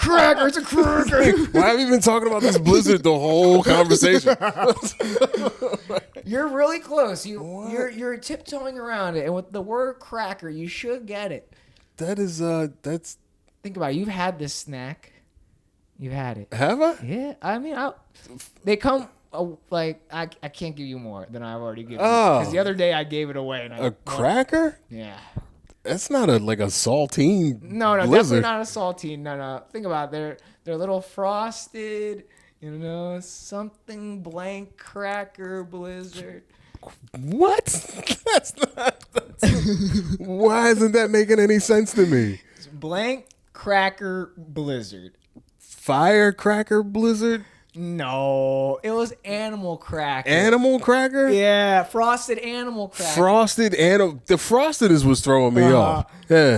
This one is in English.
cracker. It's a cracker. Why have you been talking about this blizzard the whole conversation? You're really close. You're tiptoeing around it, and with the word cracker, you should get it. That is that's. Think about it. You've had this snack. You've had it. Have I? Yeah. I mean, they come like I can't give you more than I've already given. Oh. Because the other day I gave it away. And A cracker? Yeah. That's not like a saltine. No, blizzard. definitely not a saltine. No. Think about it. They're a little frosted. You know, something blank cracker blizzard. What? That's not. Why isn't that making any sense to me? It's blank cracker blizzard. Firecracker blizzard? No, it was animal cracker. Animal cracker? Yeah, frosted animal cracker. Frosted animal. The frosted is what's throwing me off. Yeah.